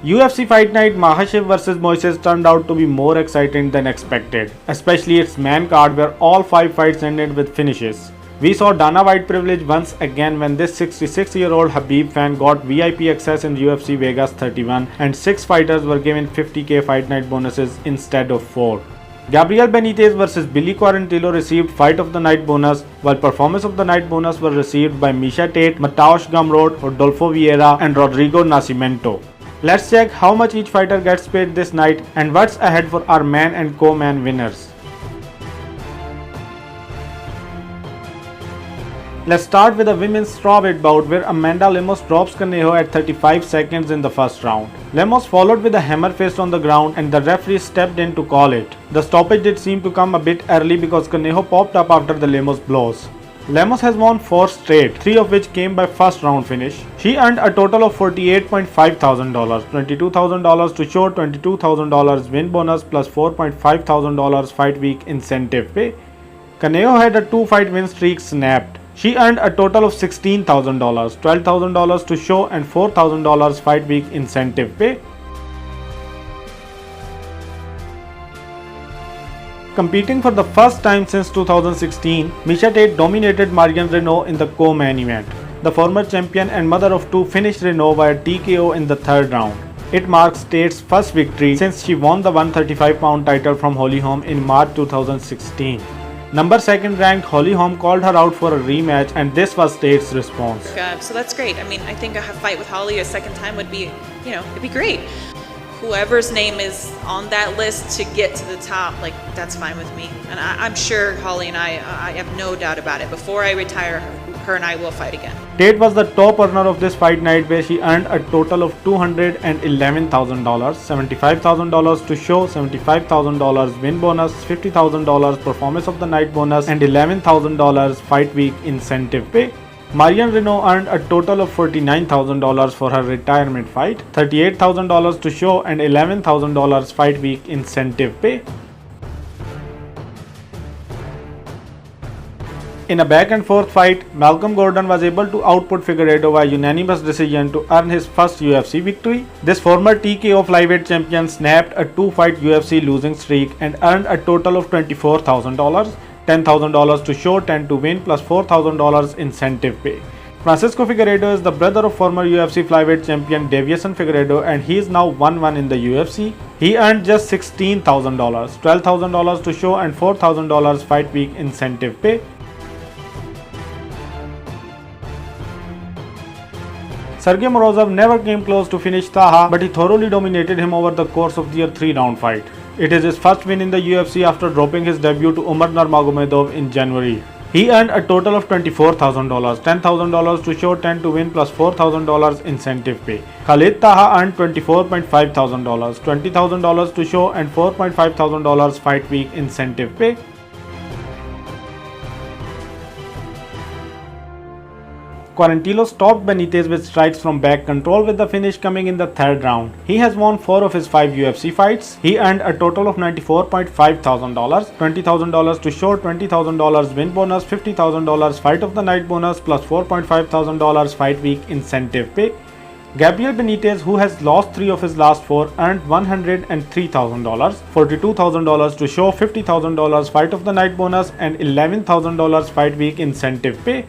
UFC Fight Night Makhachev vs Moises turned out to be more exciting than expected, especially its main card where all 5 fights ended with finishes. We saw Dana White privilege once again when this 66-year-old Khabib fan got VIP access in UFC Vegas 31 and 6 fighters were given 50k Fight Night bonuses instead of 4. Gabriel Benitez vs Billy Quarantillo received Fight of the Night bonus, while Performance of the Night bonus were received by Miesha Tate, Mateusz Gamrot, Rodolfo Vieira and Rodrigo Nascimento. Let's check how much each fighter gets paid this night and what's ahead for our man and co-man winners. Let's start with a women's strawweight bout where Amanda Lemos drops Canelo at 35 seconds in the first round. Lemos followed with a hammer fist on the ground and the referee stepped in to call it. The stoppage did seem to come a bit early because Canelo popped up after the Lemos blows. Lemos has won 4 straight, 3 of which came by first round finish. She earned a total of $48.5 thousand, $22,000 to show, $22,000 win bonus plus $4.5 thousand fight week incentive pay. Canelo had a 2-fight win streak snapped. She earned a total of $16,000, $12,000 to show and $4,000 fight week incentive pay. Competing for the first time since 2016, Miesha Tate dominated Marion Renault in the co-main event. The former champion and mother of 2 finished Renault via TKO in the 3rd round. It marks Tate's first victory since she won the 135-pound title from Holly Holm in March 2016. Number 2nd ranked Holly Holm called her out for a rematch and this was Tate's response. So that's great. I mean, I think a fight with Holly a second time would be, it'd be great. Whoever's name is on that list to get to the top, like, that's fine with me. And I'm sure Holly and I have no doubt about it. Before I retire, her and I will fight again. Tate was the top earner of this fight night where she earned a total of $211,000, $75,000 to show, $75,000 win bonus, $50,000 performance of the night bonus and $11,000 fight week incentive pay. Marion Renault earned a total of $49,000 for her retirement fight, $38,000 to show and $11,000 fight week incentive pay. In a back and forth fight, Malcolm Gordon was able to output Figueiredo by unanimous decision to earn his first UFC victory. This former TKO flyweight champion snapped a 2-fight UFC losing streak and earned a total of $24,000. $10,000 to show, 10 to win plus $4,000 incentive pay. Francisco Figueiredo is the brother of former UFC flyweight champion Davison Figueiredo and he is now 1-1 in the UFC. He earned just $16,000, $12,000 to show and $4,000 fight week incentive pay. Sergey Morozov never came close to finish Taha, but he thoroughly dominated him over the course of their 3-round fight. It is his first win in the UFC after dropping his debut to Umar Nurmagomedov in January. He earned a total of $24,000, $10,000 to show, 10 to win plus $4,000 incentive pay. Khalid Taha earned $24.5 thousand, $20,000 to show and $4.5 thousand fight week incentive pay. Quarantillo stopped Benitez with strikes from back control with the finish coming in the 3rd round. He has won 4 of his 5 UFC fights. He earned a total of $94.5 thousand, $20,000 to show, $20,000 win bonus, $50,000 fight of the night bonus plus $4.5 thousand fight week incentive pay. Gabriel Benitez, who has lost 3 of his last 4, earned $103,000, $42,000 to show, $50,000 fight of the night bonus and $11,000 fight week incentive pay.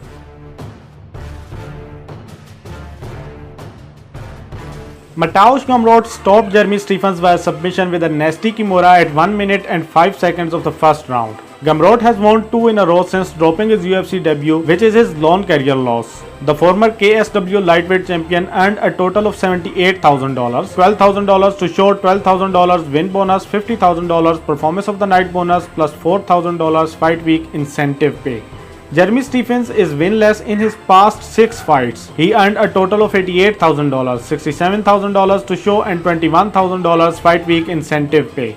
Mateusz Gamrot stopped Jeremy Stephens via submission with a nasty Kimura at 1 minute and 5 seconds of the first round. Gamrot has won 2 in a row since dropping his UFC debut, which is his lone career loss. The former KSW lightweight champion earned a total of $78,000, $12,000 to show, $12,000 win bonus, $50,000 performance of the night bonus plus $4,000 fight week incentive pay. Jeremy Stephens is winless in his past 6 fights. He earned a total of $88,000, $67,000 to show and $21,000 fight week incentive pay.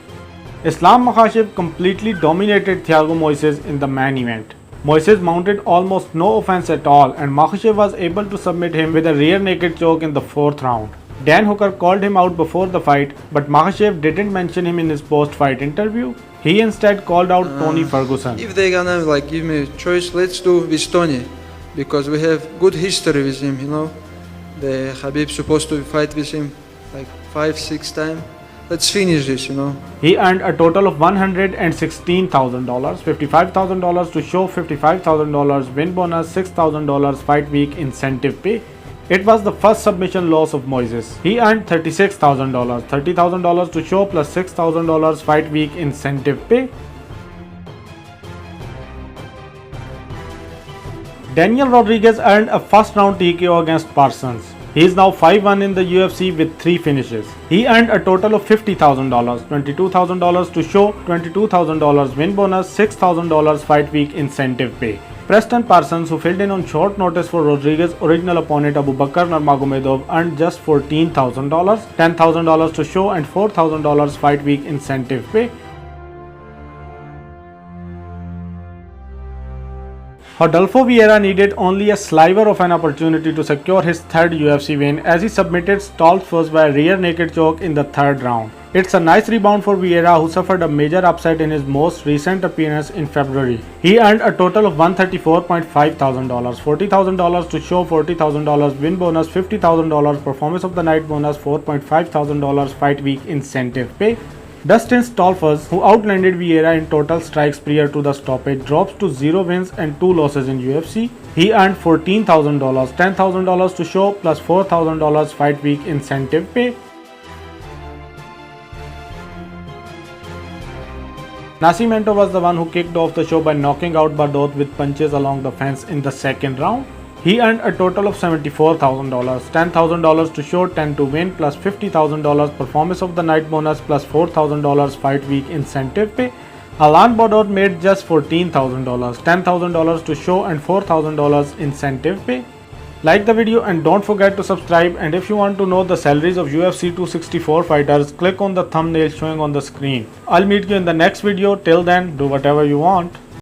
Islam Makhachev completely dominated Thiago Moises in the main event. Moises mounted almost no offense at all and Makhachev was able to submit him with a rear naked choke in the 4th round. Dan Hooker called him out before the fight, but Makhachev didn't mention him in his post-fight interview. He instead called out Tony Ferguson. If they're gonna give me a choice, let's do with Tony, because we have good history with him, The Khabib supposed to fight with him like 5-6 times. Let's finish this, you know. He earned a total of $116,000, $55,000 to show, $55,000 win bonus, $6,000 fight week incentive pay. It was the first submission loss of Moises. He earned $36,000, $30,000 to show plus $6,000 fight week incentive pay. Daniel Rodriguez earned a first round TKO against Parsons. He is now 5-1 in the UFC with 3 finishes. He earned a total of $50,000, $22,000 to show, $22,000 win bonus, $6,000 fight week incentive pay. Preston Parsons, who filled in on short notice for Rodriguez's original opponent Abu Bakr Nurmagomedov, earned just $14,000, $10,000 to show and $4,000 fight week incentive pay. Rodolfo Vieira needed only a sliver of an opportunity to secure his third UFC win as he submitted Stoltzfus by a rear naked choke in the third round. It's a nice rebound for Vieira, who suffered a major upset in his most recent appearance in February. He earned a total of $134.5 thousand, $40,000 to show, $40,000 win bonus, $50,000 performance of the night bonus, $4.5 thousand fight week incentive pay. Dustin Stoltzfus, who outlanded Vieira in total strikes prior to the stoppage, drops to 0 wins and 2 losses in UFC. He earned $14,000, $10,000 to show plus $4,000 fight week incentive pay. Nascimento was the one who kicked off the show by knocking out Bardot with punches along the fence in the second round. He earned a total of $74,000, $10,000 to show, 10 to win, plus $50,000 performance of the night bonus, plus $4,000 fight week incentive pay. Alan Bardot made just $14,000, $10,000 to show and $4,000 incentive pay. Like the video and don't forget to subscribe, and if you want to know the salaries of UFC 264 fighters, click on the thumbnail showing on the screen. I'll meet you in the next video. Till then, do whatever you want.